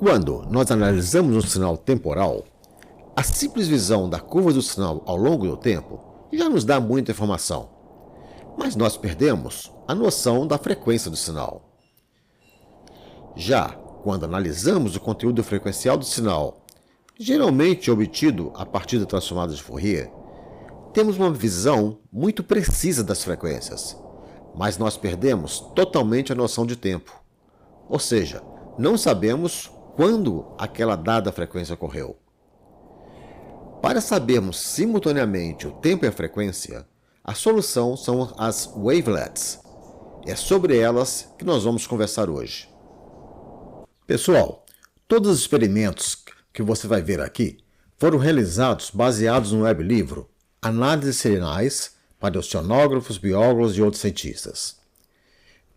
Quando nós analisamos um sinal temporal, a simples visão da curva do sinal ao longo do tempo já nos dá muita informação, mas nós perdemos a noção da frequência do sinal. Já quando analisamos o conteúdo frequencial do sinal, geralmente obtido a partir da transformada de Fourier, temos uma visão muito precisa das frequências, mas nós perdemos totalmente a noção de tempo. Ou seja, não sabemos quando aquela dada frequência ocorreu. Para sabermos simultaneamente o tempo e a frequência, a solução são as wavelets. É sobre elas que nós vamos conversar hoje. Pessoal, todos os experimentos que você vai ver aqui foram realizados baseados no web-livro Análises de Sinais para oceanógrafos, biólogos e outros cientistas.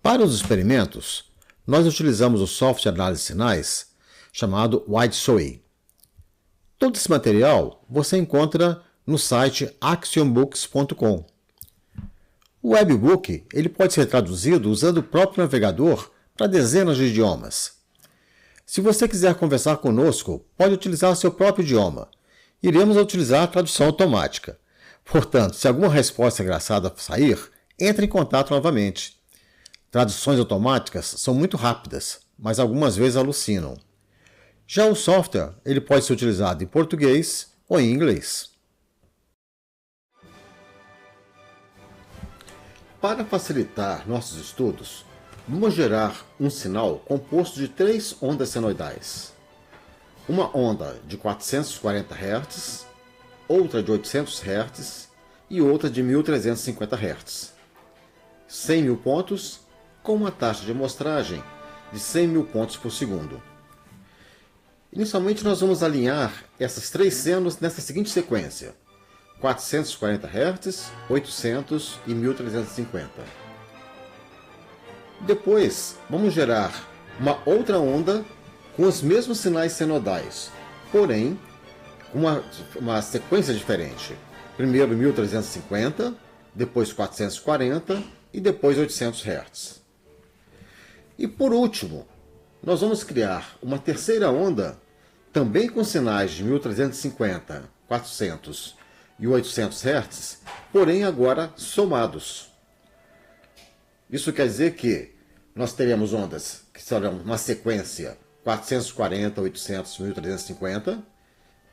Para os experimentos, nós utilizamos o software de análise de sinais chamado WideSOI. Todo esse material você encontra no site axionbooks.com. O webbook ele pode ser traduzido usando o próprio navegador para dezenas de idiomas. Se você quiser conversar conosco, pode utilizar o seu próprio idioma. Iremos utilizar a tradução automática. Portanto, se alguma resposta engraçada sair, entre em contato novamente. Traduções automáticas são muito rápidas, mas algumas vezes alucinam. Já o software ele pode ser utilizado em português ou em inglês. Para facilitar nossos estudos, vamos gerar um sinal composto de 3 ondas senoidais. Uma onda de 440 Hz, outra de 800 Hz e outra de 1350 Hz. 100.000 pontos com uma taxa de amostragem de 100.000 pontos por segundo. Inicialmente nós vamos alinhar essas 3 senos nessa seguinte sequência: 440 Hz, 800 e 1350. Depois vamos gerar uma outra onda com os mesmos sinais senodais, porém uma sequência diferente. Primeiro 1350, depois 440 e depois 800 Hz. E por último, nós vamos criar uma terceira onda também com sinais de 1350, 400 e 800 Hz, porém agora somados. Isso quer dizer que nós teremos ondas que serão uma sequência 440, 800, 1350,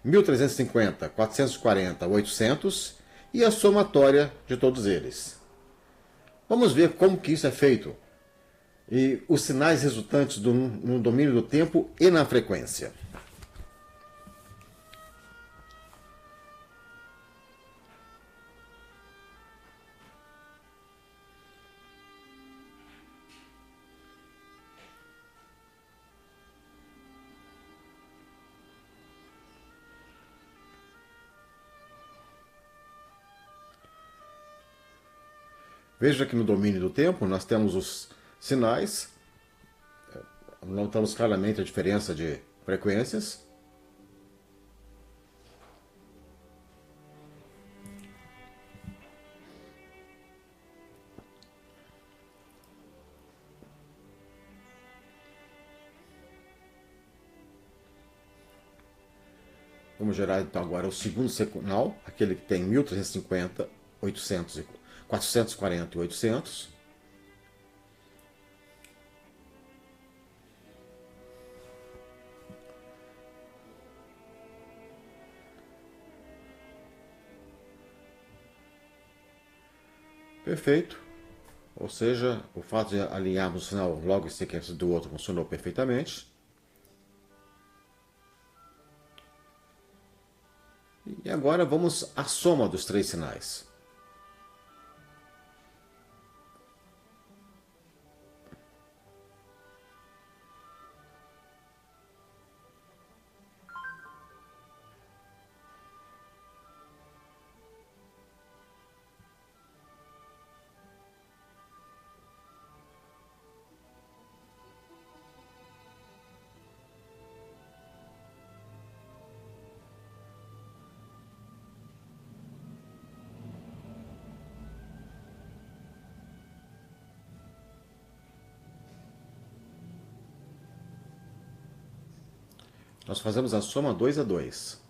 1350, 440, 800 e a somatória de todos eles. Vamos ver como que isso é feito e os sinais resultantes no domínio do tempo e na frequência. Veja que no domínio do tempo nós temos os sinais, notamos claramente a diferença de frequências. Vamos gerar então agora o segundo sinal, aquele que tem 1350, 800, 440 e 800. Perfeito. Ou seja, o fato de alinharmos o sinal logo em sequência do outro funcionou perfeitamente. E agora vamos à soma dos 3 sinais. Nós fazemos a soma 2 a 2.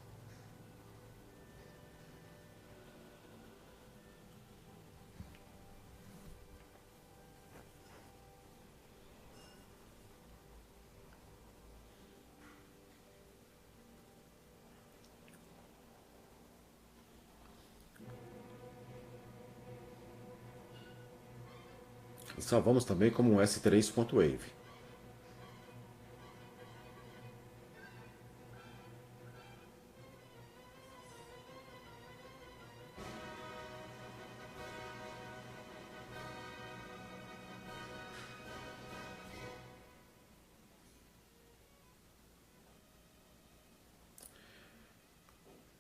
E salvamos também como um S3.wave.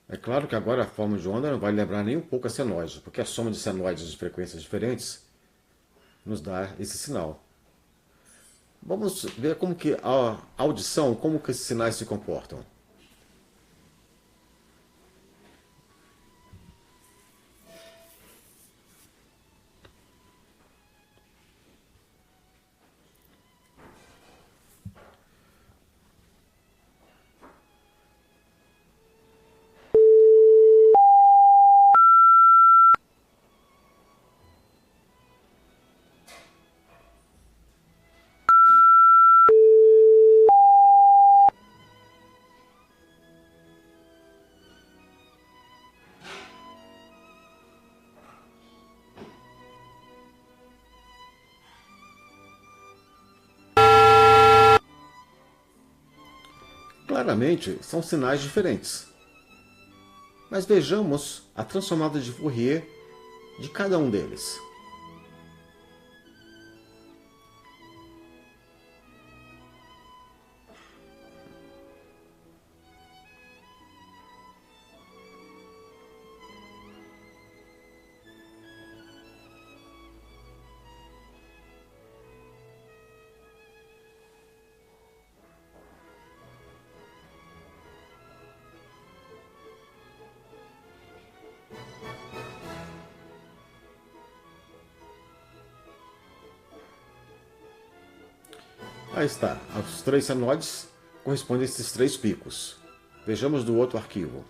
É claro que agora a forma de onda não vai lembrar nem um pouco a senoide, porque a soma de senoides de frequências diferentes nos dá esse sinal. Vamos ver como que a audição, como que esses sinais se comportam. Claramente, são sinais diferentes. Mas vejamos a transformada de Fourier de cada um deles. Aí está, os três senoides correspondem a esses três picos. Vejamos do outro arquivo.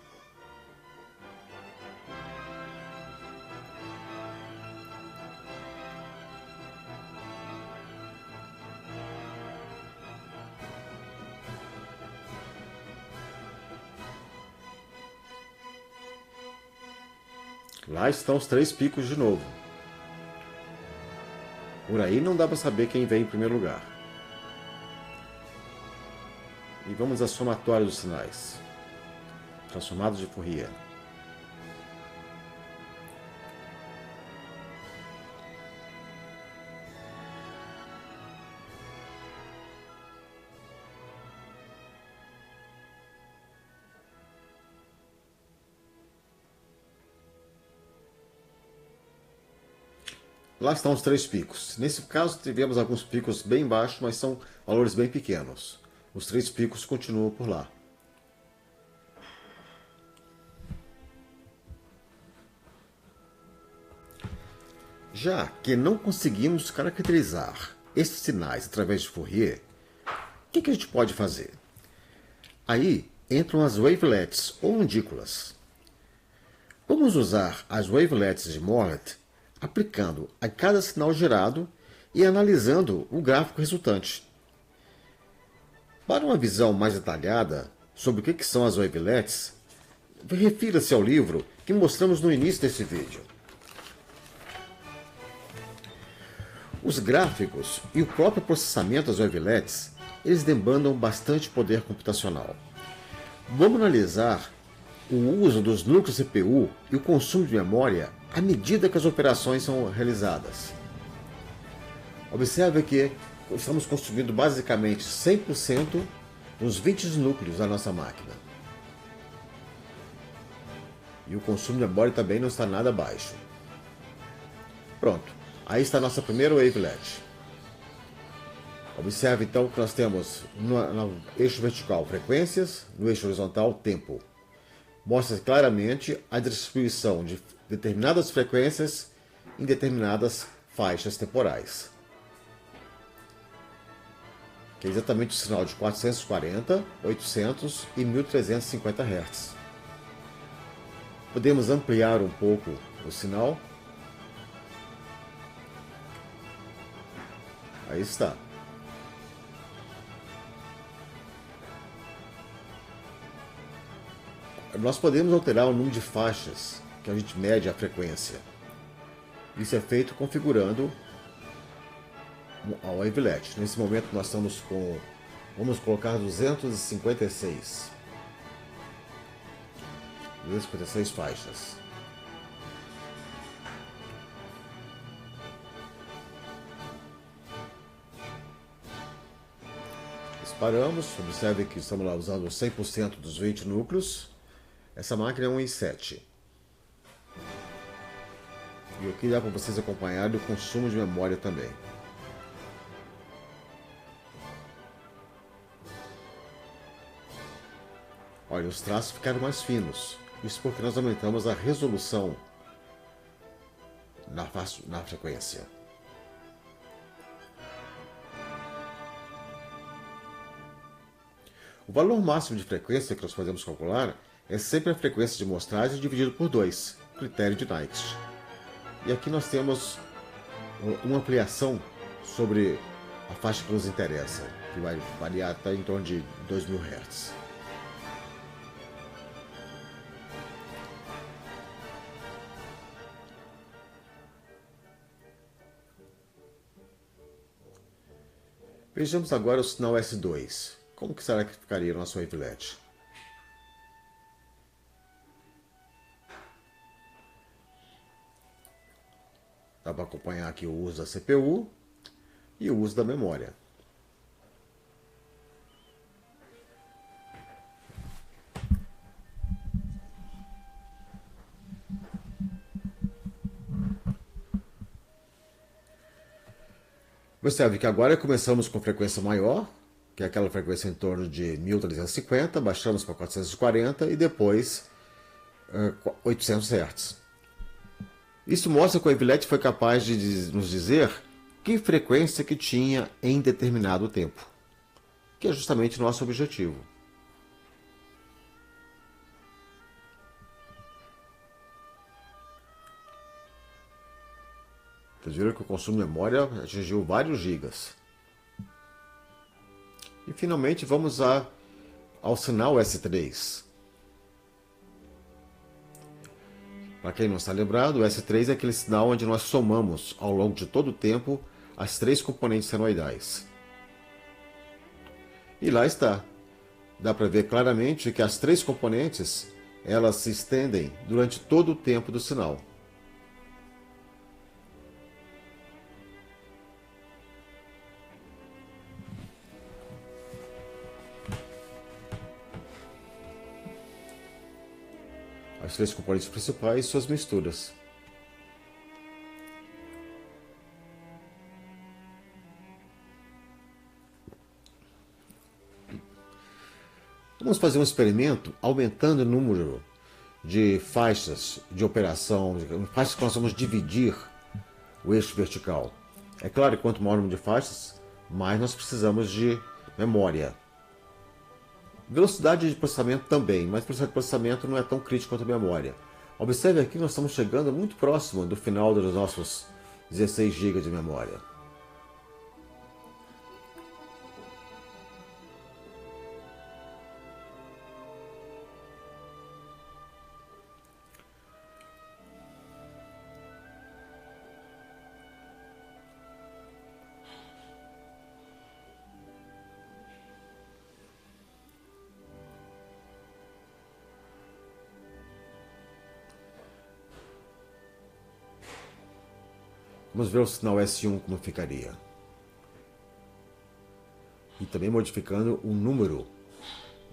Lá estão os três picos de novo. Por aí não dá para saber quem vem em primeiro lugar. E vamos à somatória dos sinais, transformados de Fourier. Lá estão os três picos. Nesse caso, tivemos alguns picos bem baixos, mas são valores bem pequenos. Os três picos continuam por lá. Já que não conseguimos caracterizar esses sinais através de Fourier, o que a gente pode fazer? Aí entram as wavelets ou ondículas. Vamos usar as wavelets de Morlet aplicando a cada sinal gerado e analisando o gráfico resultante. Para uma visão mais detalhada sobre o que são as wavelets, refira-se ao livro que mostramos no início desse vídeo. Os gráficos e o próprio processamento das wavelets, eles demandam bastante poder computacional. Vamos analisar o uso dos núcleos CPU e o consumo de memória à medida que as operações são realizadas. Observe que estamos consumindo basicamente 100% nos 20 núcleos da nossa máquina. E o consumo de memória também não está nada baixo. Pronto, aí está a nossa primeira wavelet. Observe então que nós temos no eixo vertical frequências, no eixo horizontal tempo. Mostra claramente a distribuição de determinadas frequências em determinadas faixas temporais. que é exatamente o sinal de 440, 800 e 1350 Hz. Podemos ampliar um pouco o sinal. Aí está. Nós podemos alterar o número de faixas que a gente mede a frequência. Isso é feito configurando a wavelet. Nesse momento nós estamos com, vamos colocar 256 faixas. Disparamos, observe que estamos lá usando 100% dos 20 núcleos. Essa máquina é um i7. E aqui dá para vocês acompanharem o consumo de memória também. Olha, os traços ficaram mais finos. Isso porque nós aumentamos a resolução na frequência. O valor máximo de frequência que nós podemos calcular é sempre a frequência de mostragem dividido por 2, critério de Nyquist. E aqui nós temos uma ampliação sobre a faixa que nos interessa, que vai variar até em torno de 2000 Hz. Vejamos agora o sinal S2. Como que será que ficaria o nosso wavelet? Dá para acompanhar aqui o uso da CPU e o uso da memória. Observe que agora começamos com frequência maior, que é aquela frequência em torno de 1350, baixamos para 440 e depois 800 Hz. Isso mostra que o wavelet foi capaz de nos dizer que frequência que tinha em determinado tempo, que é justamente o nosso objetivo. Vocês viram que o consumo de memória atingiu vários gigas. E finalmente vamos ao sinal S3. Para quem não está lembrado, o S3 é aquele sinal onde nós somamos ao longo de todo o tempo as 3 componentes senoidais. E lá está. Dá para ver claramente que as 3 componentes elas se estendem durante todo o tempo do sinal. As 3 componentes principais e suas misturas. Vamos fazer um experimento aumentando o número de faixas de operação, faixas que nós vamos dividir o eixo vertical. É claro que quanto maior o número de faixas, mais nós precisamos de memória. Velocidade de processamento também, mas velocidade de processamento não é tão crítico quanto a memória. Observe aqui que nós estamos chegando muito próximo do final dos nossos 16 GB de memória. Vamos ver o sinal S1 como ficaria. E também modificando o número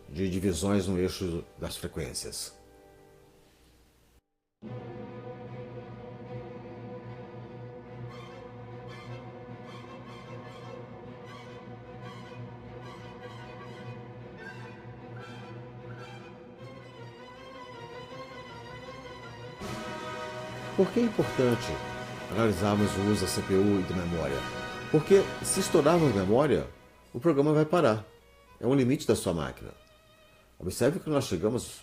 de divisões no eixo das frequências. Por que é importante analisarmos o uso da CPU e da memória? Porque se estourarmos memória, o programa vai parar. É um limite da sua máquina. Observe que nós chegamos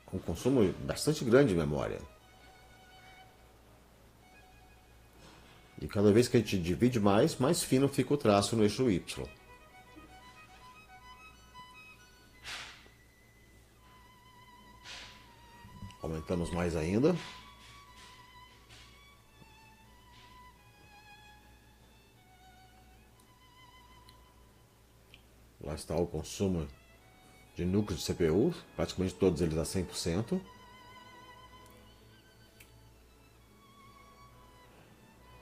a um consumo bastante grande de memória. E cada vez que a gente divide mais fino fica o traço no eixo Y. Aumentamos mais ainda. Lá está o consumo de núcleos de CPU, praticamente todos eles a 100%.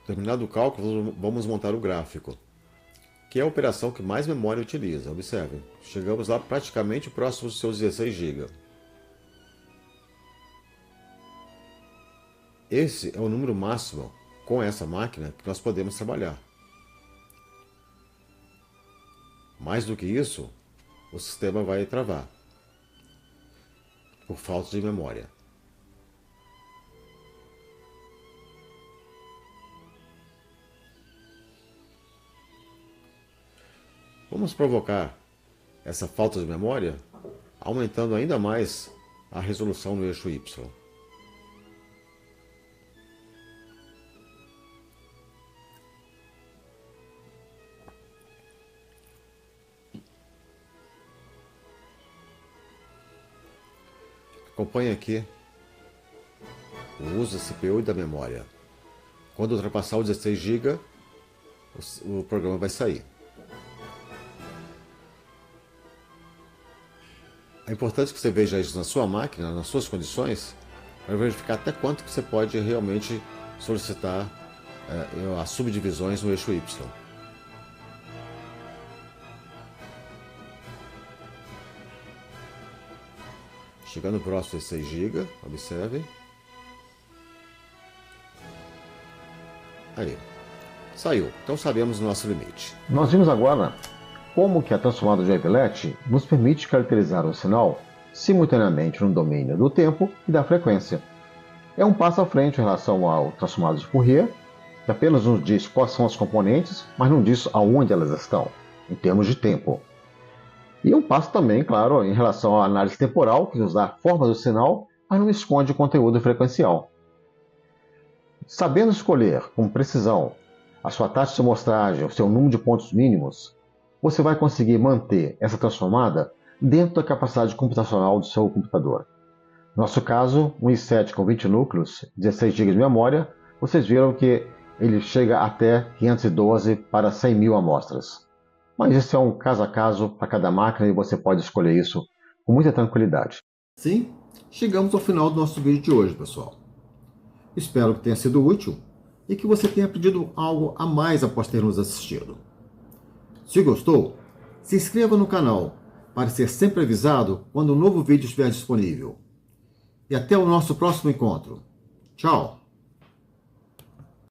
Terminado o cálculo, vamos montar o gráfico, que é a operação que mais memória utiliza. Observem, chegamos lá praticamente próximo dos seus 16 GB. Esse é o número máximo com essa máquina que nós podemos trabalhar. Mais do que isso, o sistema vai travar por falta de memória. Vamos provocar essa falta de memória aumentando ainda mais a resolução no eixo Y. Acompanhe aqui o uso da CPU e da memória. Quando ultrapassar os 16 GB, o programa vai sair. É importante que você veja isso na sua máquina, nas suas condições, para verificar até quanto que você pode realmente solicitar as subdivisões no eixo Y. Chegando próximo a 6 GB, observe. Aí, saiu. Então sabemos o nosso limite. Nós vimos agora como que a transformada de Wavelet nos permite caracterizar um sinal simultaneamente no domínio do tempo e da frequência. É um passo à frente em relação ao transformado de Fourier, que apenas nos diz quais são as componentes, mas não diz aonde elas estão, em termos de tempo. E um passo também, claro, em relação à análise temporal, que nos dá a forma do sinal, mas não esconde o conteúdo frequencial. Sabendo escolher com precisão a sua taxa de amostragem, o seu número de pontos mínimos, você vai conseguir manter essa transformada dentro da capacidade computacional do seu computador. No nosso caso, um i7 com 20 núcleos, 16 GB de memória, vocês viram que ele chega até 512 para 100.000 amostras. Mas isso é um caso a caso para cada máquina e você pode escolher isso com muita tranquilidade. Sim, chegamos ao final do nosso vídeo de hoje, pessoal. Espero que tenha sido útil e que você tenha aprendido algo a mais após ter nos assistido. Se gostou, se inscreva no canal para ser sempre avisado quando um novo vídeo estiver disponível. E até o nosso próximo encontro. Tchau!